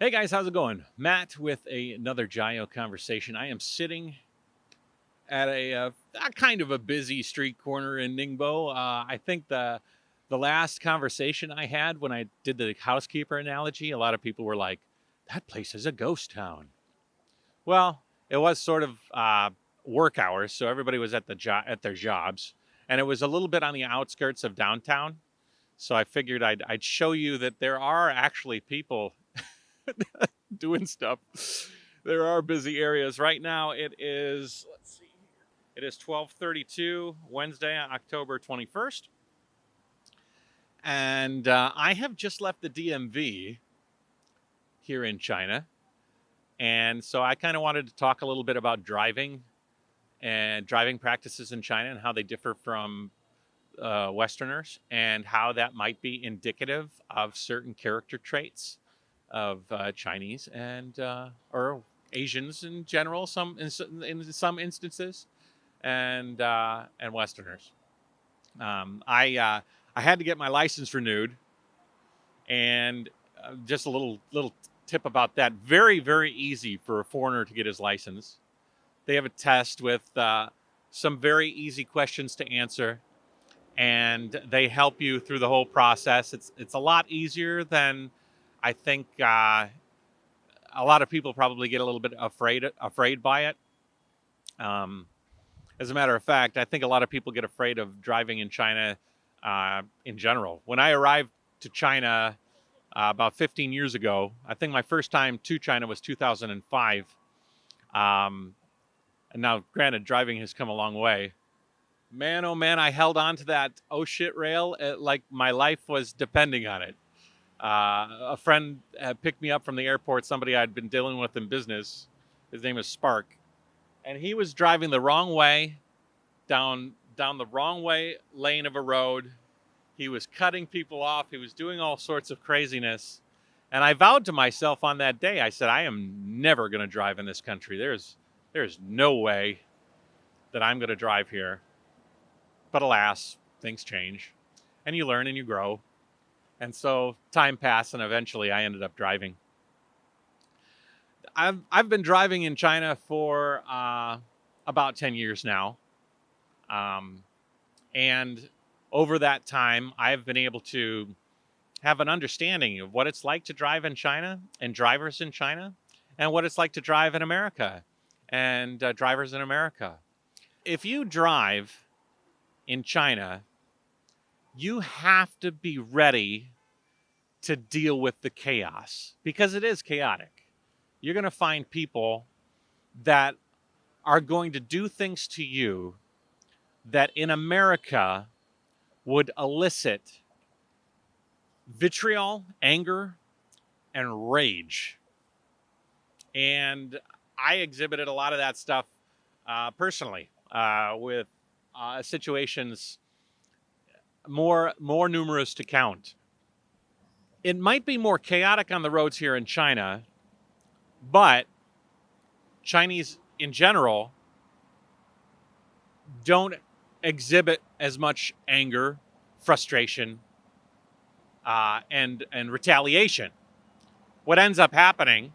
Hey guys, how's it going? Matt with another JaYoe conversation. I am sitting at a kind of a busy street corner in Ningbo. I think the last conversation I had when I did the housekeeper analogy, a lot of people were like, "That place is a ghost town." Well, it was sort of work hours, so everybody was at at their jobs, and it was a little bit on the outskirts of downtown. So I figured I'd show you that there are actually people doing stuff. There are busy areas right now. It is, let's see, it is 12:32 Wednesday, October 21st, and I have just left the DMV here in China, and so I kind of wanted to talk a little bit about driving and driving practices in China and how they differ from Westerners, and how that might be indicative of certain character traits of Chinese and or Asians in general, in some instances, and Westerners. I had to get my license renewed, and just a little tip about that. Very easy for a foreigner to get his license. They have a test with some very easy questions to answer, and they help you through the whole process. It's a lot easier than I think a lot of people probably get a little bit afraid by it. Um, as a matter of fact, I think a lot of people get afraid of driving in China in general. When I arrived to China about 15 years ago, I think my first time to China was 2005. And now, granted, driving has come a long way. Man, oh man, I held on to that oh shit rail like my life was depending on it. A friend picked me up from the airport, somebody I'd been dealing with in business. His name is Spark. And he was driving the wrong way, down the wrong way lane of a road. He was cutting people off. He was doing all sorts of craziness. And I vowed to myself on that day, I said, I am never going to drive in this country. There's no way that I'm going to drive here. But alas, things change. And you learn and you grow. And so time passed, and eventually I ended up driving. I've been driving in China for about 10 years now. And over that time, I've been able to have an understanding of what it's like to drive in China and drivers in China, and what it's like to drive in America and drivers in America. If you drive in China, you have to be ready to deal with the chaos, because it is chaotic. You're going to find people that are going to do things to you that in America would elicit vitriol, anger, and rage. And I exhibited a lot of that stuff personally with situations more numerous to count. It might be more chaotic on the roads here in China, but Chinese in general don't exhibit as much anger, frustration, and retaliation. What ends up happening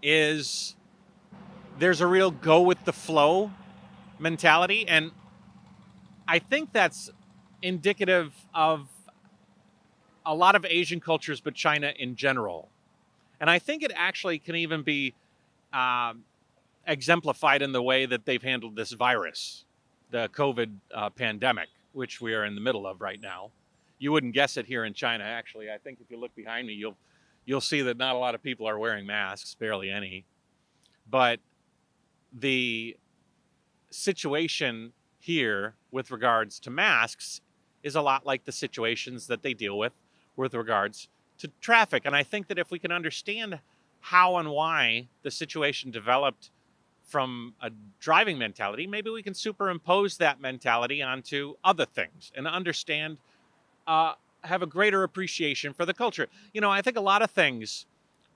is there's a real go with the flow mentality, and I think that's indicative of a lot of Asian cultures, but China in general. And I think it actually can even be exemplified in the way that they've handled this virus, the COVID pandemic, which we are in the middle of right now. You wouldn't guess it here in China, actually. I think if you look behind me, you'll see that not a lot of people are wearing masks, barely any. But the situation here with regards to masks is a lot like the situations that they deal with regards to traffic. And I think that if we can understand how and why the situation developed from a driving mentality, maybe we can superimpose that mentality onto other things and understand, have a greater appreciation for the culture. You know, I think a lot of things,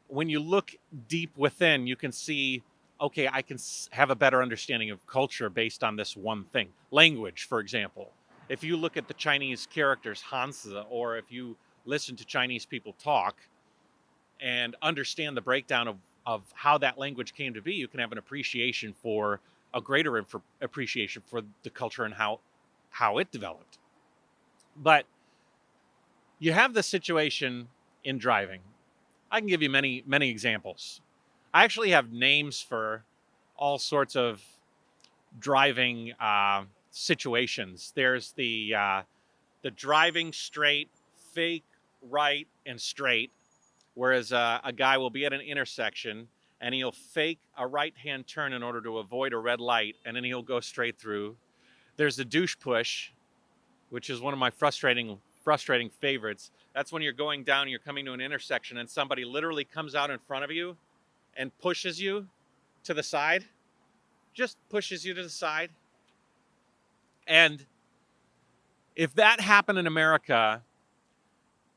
when you look deep within, you can see, okay, I can have a better understanding of culture based on this one thing. Language, for example. If you look at the Chinese characters, Hanzi, or if you listen to Chinese people talk, and understand the breakdown of how that language came to be, you can have an appreciation for a greater appreciation for the culture and how it developed. But you have this situation in driving. I can give you many, many examples. I actually have names for all sorts of driving situations. There's the driving straight, fake right, and straight, whereas a guy will be at an intersection and he'll fake a right-hand turn in order to avoid a red light, and then he'll go straight through. There's the douche push, which is one of my frustrating favorites. That's when you're going down, you're coming to an intersection, and somebody literally comes out in front of you and pushes you to the side. Just pushes you to the side. And if that happened in America,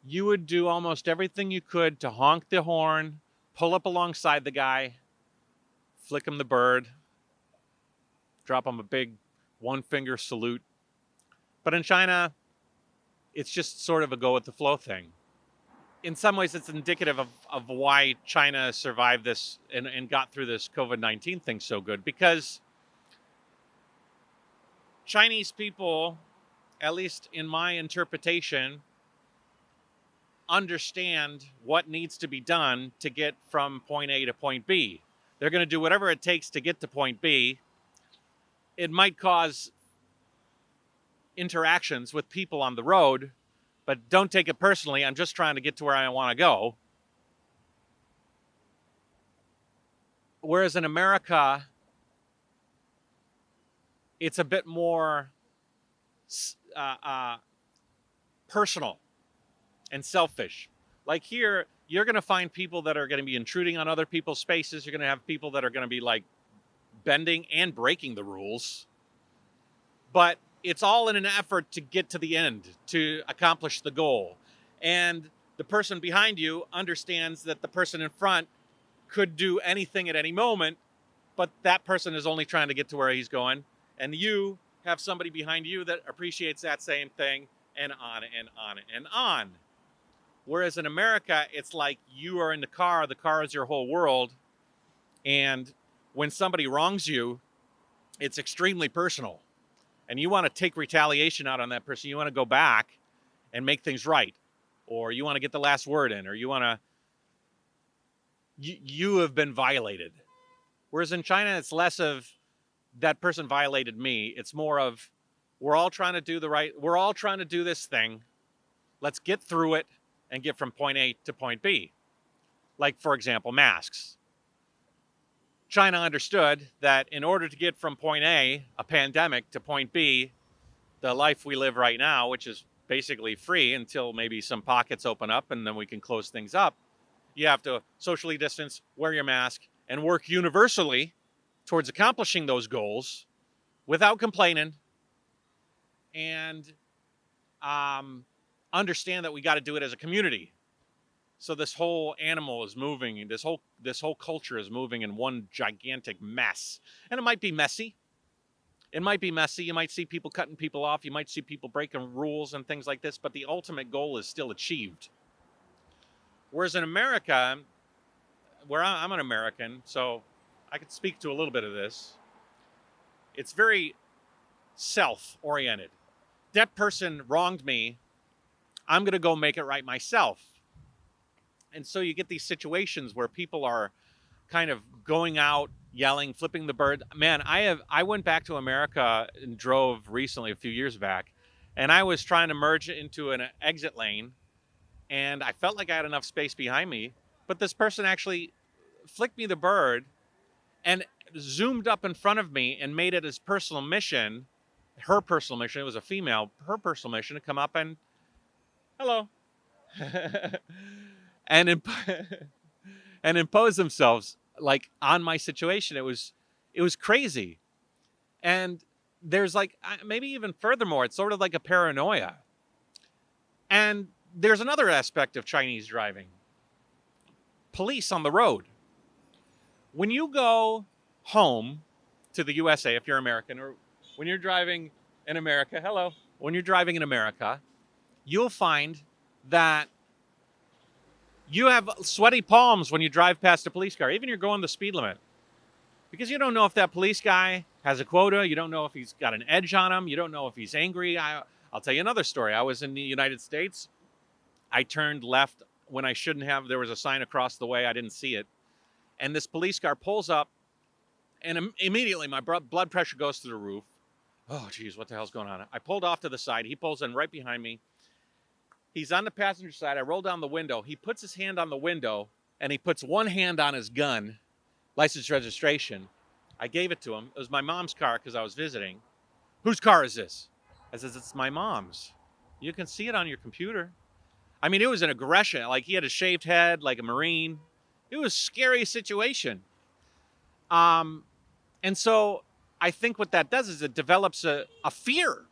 you would do almost everything you could to honk the horn, pull up alongside the guy, flick him the bird, drop him a big one-finger salute. But in China, it's just sort of a go with the flow thing. In some ways, it's indicative of why China survived this and got through this COVID-19 thing so good, because Chinese people, at least in my interpretation, understand what needs to be done to get from point A to point B. They're going to do whatever it takes to get to point B. It might cause interactions with people on the road, but don't take it personally. I'm just trying to get to where I want to go. Whereas in America, it's a bit more personal and selfish. Like here, you're going to find people that are going to be intruding on other people's spaces. You're going to have people that are going to be like bending and breaking the rules. But it's all in an effort to get to the end, to accomplish the goal. And the person behind you understands that the person in front could do anything at any moment, but that person is only trying to get to where he's going. And you have somebody behind you that appreciates that same thing, and on and on and on. Whereas in America, it's like you are in the car is your whole world. And when somebody wrongs you, it's extremely personal. And you want to take retaliation out on that person. You want to go back and make things right. Or you want to get the last word in. Or you want to... You have been violated. Whereas in China, it's less of that person violated me. It's more of we're all trying to do we're all trying to do this thing. Let's get through it and get from point A to point B. Like, for example, masks. China understood that in order to get from point A, a pandemic, to point B, the life we live right now, which is basically free until maybe some pockets open up and then we can close things up, you have to socially distance, wear your mask, and work universally towards accomplishing those goals without complaining, and understand that we got to do it as a community. So this whole animal is moving, this whole culture is moving in one gigantic mess. And it might be messy. It might be messy. You might see people cutting people off. You might see people breaking rules and things like this, but the ultimate goal is still achieved. Whereas in America, where I'm an American, so I could speak to a little bit of this, it's very self-oriented. That person wronged me. I'm going to go make it right myself. And so you get these situations where people are kind of going out, yelling, flipping the bird. Man, I went back to America and drove recently, a few years back, and I was trying to merge into an exit lane, and I felt like I had enough space behind me, but this person actually flicked me the bird and zoomed up in front of me and made it his personal mission, her personal mission, it was a female, her personal mission to come up and, hello, and impose themselves like on my situation. It was crazy. And there's like, maybe even furthermore, it's sort of like a paranoia. And there's another aspect of Chinese driving. Police on the road. When you go home to the USA, if you're American, or when you're driving in America, when you're driving in America, you'll find that You have sweaty palms when you drive past a police car, even if you're going the speed limit. Because you don't know if that police guy has a quota. You don't know if he's got an edge on him. You don't know if he's angry. I'll tell you another story. I was in the United States. I turned left when I shouldn't have. There was a sign across the way. I didn't see it. And this police car pulls up, and immediately my blood pressure goes through the roof. Oh, geez, what the hell's going on? I pulled off to the side. He pulls in right behind me. He's on the passenger side. I roll down the window. He puts his hand on the window, and he puts one hand on his gun, license registration. I gave it to him. It was my mom's car because I was visiting. Whose car is this? I says, it's my mom's. You can see it on your computer. I mean, it was an aggression. Like, he had a shaved head, like a Marine. It was a scary situation. And so I think what that does is it develops a fear.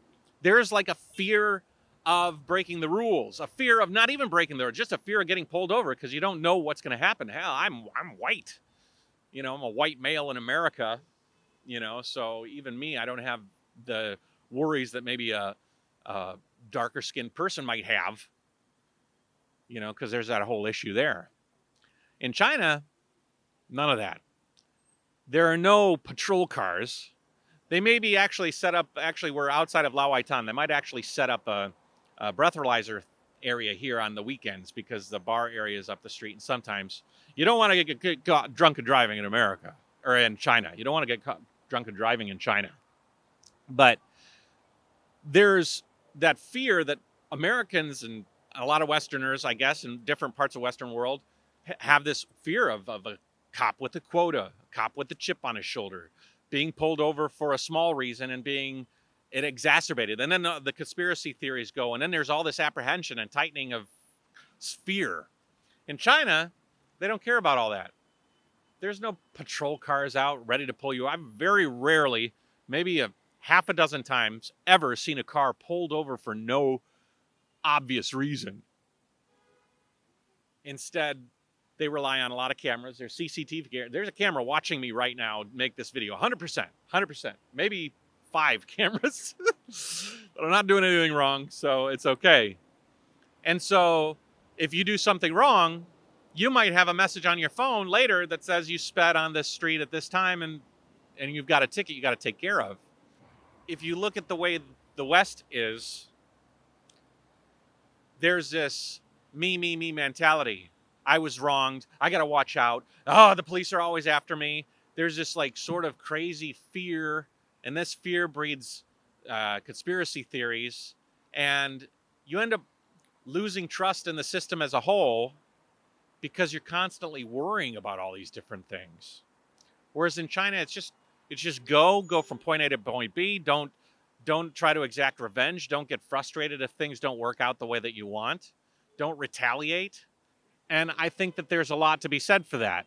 There's like a fear of breaking the rules, a fear of not even breaking the rules, just a fear of getting pulled over because you don't know what's going to happen. Hell, I'm white. You know, I'm a white male in America, you know, so even me, I don't have the worries that maybe a darker skinned person might have, you know, because there's that whole issue there. In China, none of that. There are no patrol cars. They may be actually set up, actually, we're outside of Lawaitan. They might actually set up a breathalyzer area here on the weekends because the bar area is up the street. And sometimes you don't want to get caught drunk and driving in America or in China. You don't want to get caught drunk and driving in China. But there's that fear that Americans and a lot of Westerners, I guess, in different parts of Western world have this fear of a cop with a quota, a cop with a chip on his shoulder, being pulled over for a small reason and being it exacerbated. And then the conspiracy theories go, and then there's all this apprehension and tightening of fear. In China, they don't care about all that. There's no patrol cars out ready to pull you. I've very rarely, maybe a half a dozen times, ever seen a car pulled over for no obvious reason. Instead, they rely on a lot of cameras. There's CCTV cameras. There's a camera watching me right now make this video. 100%. Maybe 5 cameras. But I'm not doing anything wrong, so it's okay. And so if you do something wrong, you might have a message on your phone later that says you sped on this street at this time and you've got a ticket you got to take care of. If you look at the way the West is, there's this me mentality. I was wronged. I got to watch out. Oh, the police are always after me. There's this like sort of crazy fear, and this fear breeds conspiracy theories, and you end up losing trust in the system as a whole because you're constantly worrying about all these different things. Whereas in China, it's just go from point A to point B. Don't try to exact revenge. Don't get frustrated if things don't work out the way that you want. Don't retaliate. And I think that there's a lot to be said for that.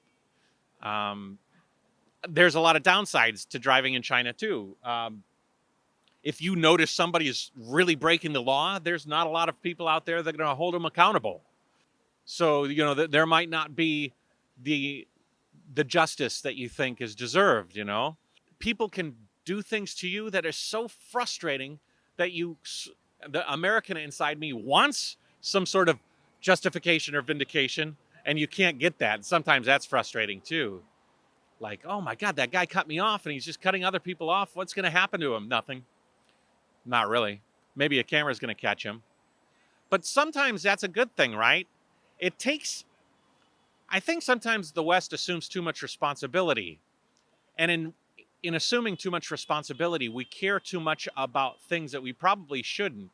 There's a lot of downsides to driving in China too. If you notice somebody is really breaking the law, there's not a lot of people out there that are going to hold them accountable. So, you know, there might not be the justice that you think is deserved, you know. People can do things to you that are so frustrating that the American inside me wants some sort of justification or vindication, and you can't get that. Sometimes that's frustrating too. Like, oh my God, that guy cut me off and he's just cutting other people off. What's going to happen to him? Nothing. Not really. Maybe a camera's going to catch him. But sometimes that's a good thing, right? I think sometimes the West assumes too much responsibility. And in assuming too much responsibility, we care too much about things that we probably shouldn't.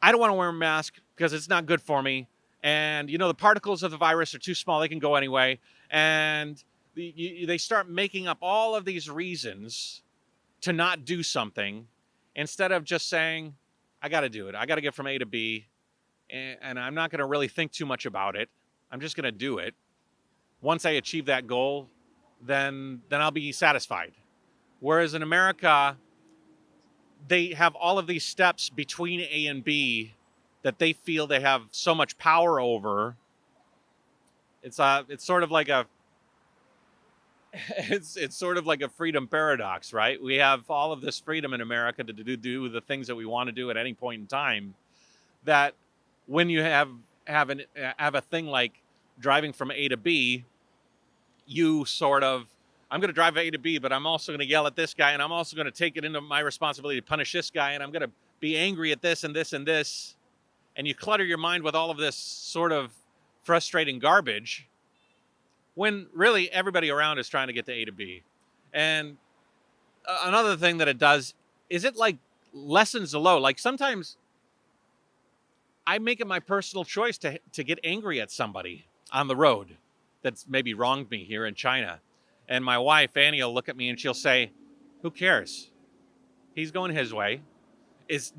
I don't want to wear a mask because it's not good for me. And, you know, the particles of the virus are too small. They can go anyway. And they start making up all of these reasons to not do something instead of just saying, I got to do it. I got to get from A to B. And I'm not going to really think too much about it. I'm just going to do it. Once I achieve that goal, then I'll be satisfied. Whereas in America, they have all of these steps between A and B that they feel they have so much power over. It's sort of like it's sort of like a freedom paradox, right? We have all of this freedom in America to do the things that we want to do at any point in time. That when you have a thing like driving from A to B, you sort of, I'm going to drive A to B, but I'm also going to yell at this guy, and I'm also going to take it into my responsibility to punish this guy, and I'm going to be angry at this and this and this. And you clutter your mind with all of this sort of frustrating garbage when really everybody around is trying to get to A to B. And another thing that it does is it like lessens the load. Like sometimes I make it my personal choice to get angry at somebody on the road that's maybe wronged me here in China. And my wife, Annie, will look at me and she'll say, who cares? He's going his way.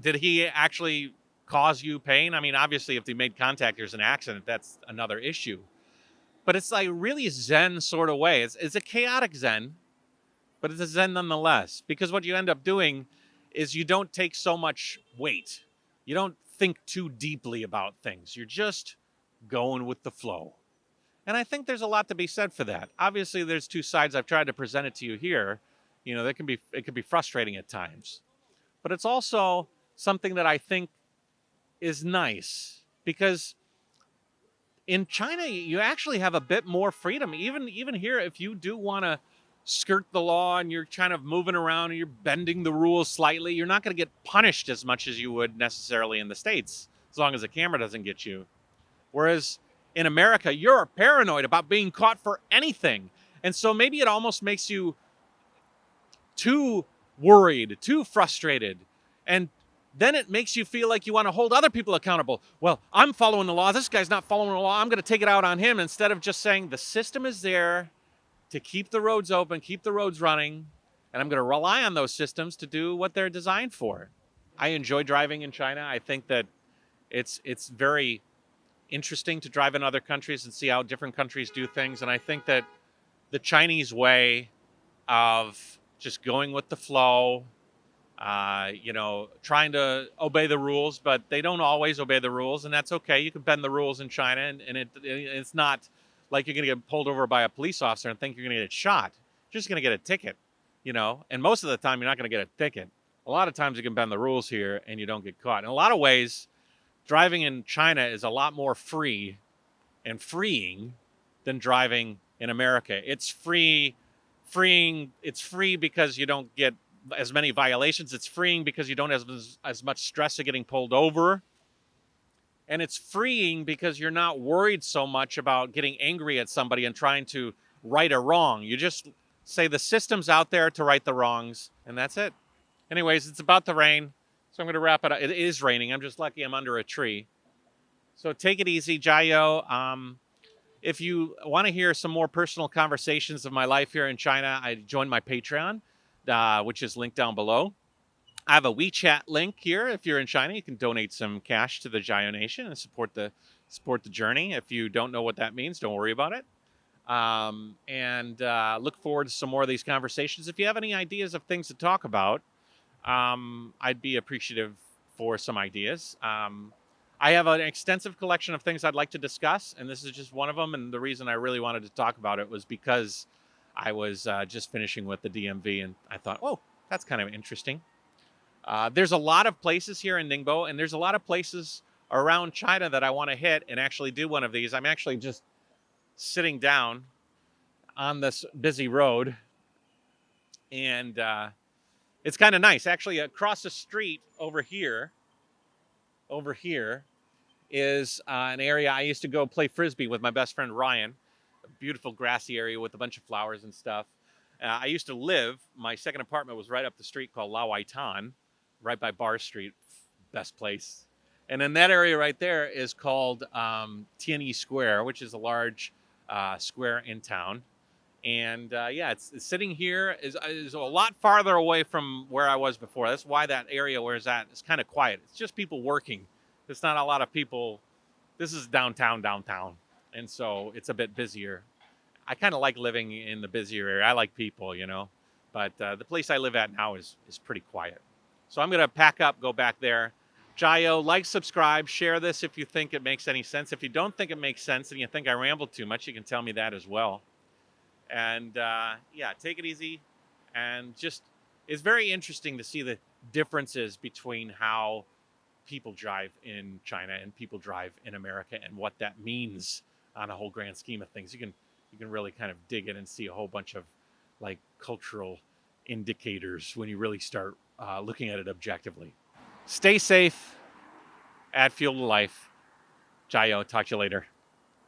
Did he actually cause you pain? I mean, obviously, if they made contact, there's an accident. That's another issue. But it's like really Zen sort of way. It's a chaotic Zen, but it's a Zen nonetheless. Because what you end up doing is you don't take so much weight. You don't think too deeply about things. You're just going with the flow. And I think there's a lot to be said for that. Obviously, there's two sides. I've tried to present it to you here. You know, it can be frustrating at times. But it's also something that I think is nice because in China, you actually have a bit more freedom. Even here, if you do want to skirt the law and you're kind of moving around and you're bending the rules slightly, you're not going to get punished as much as you would necessarily in the States, as long as the camera doesn't get you. Whereas in America, you're paranoid about being caught for anything. And so maybe it almost makes you too worried, too frustrated. And then it makes you feel like you want to hold other people accountable. Well, I'm following the law. This guy's not following the law. I'm going to take it out on him, instead of just saying the system is there to keep the roads open, keep the roads running, and I'm going to rely on those systems to do what they're designed for. I enjoy driving in China. I think that it's very interesting to drive in other countries and see how different countries do things. And I think that the Chinese way of just going with the flow, trying to obey the rules, but they don't always obey the rules, and that's okay. You can bend the rules in China, and it's not like you're going to get pulled over by a police officer and think you're going to get shot. You're just going to get a ticket, and most of the time you're not going to get a ticket. A lot of times you can bend the rules here and you don't get caught. In a lot of ways, driving in China is a lot more free and freeing than driving in America. It's freeing. It's free because you don't get as many violations. It's freeing because you don't have as much stress of getting pulled over. And it's freeing because you're not worried so much about getting angry at somebody and trying to right a wrong. You just say the system's out there to right the wrongs, and that's it. Anyways, it's about to rain, so I'm going to wrap it up. It is raining. I'm just lucky I'm under a tree. So take it easy, JaYoe. If you want to hear some more personal conversations of my life here in China, I joined my Patreon, which is linked down below. I have a WeChat link here. If you're in China, you can donate some cash to the JaYoe Nation and support the journey. If you don't know what that means, don't worry about it. Look forward to some more of these conversations. If you have any ideas of things to talk about, I'd be appreciative for some ideas. I have an extensive collection of things I'd like to discuss, and this is just one of them. And the reason I really wanted to talk about it was because I was just finishing with the DMV, and I thought, oh, that's kind of interesting. There's a lot of places here in Ningbo, and there's a lot of places around China that I want to hit and actually do one of these. I'm actually just sitting down on this busy road, and it's kind of nice. Actually, across the street over here is an area I used to go play Frisbee with my best friend Ryan. A beautiful grassy area with a bunch of flowers and stuff. I used to live, my second apartment was right up the street called La Waitan, right by Bar Street, best place. And then that area right there is called Tianyi Square, which is a large square in town. And it's sitting here is a lot farther away from where I was before. That's why that area where it's at is kind of quiet. It's just people working. There's not a lot of people. This is downtown. And so it's a bit busier. I kind of like living in the busier area. I like people, but the place I live at now is pretty quiet. So I'm going to pack up, go back there. JaYoe, like, subscribe, share this if you think it makes any sense. If you don't think it makes sense and you think I rambled too much, you can tell me that as well. And take it easy. And just, it's very interesting to see the differences between how people drive in China and people drive in America and what that means on a whole grand scheme of things. You can really kind of dig in and see a whole bunch of like cultural indicators when you really start looking at it objectively. Stay safe. Add fuel to life. JaYoe, talk to you later.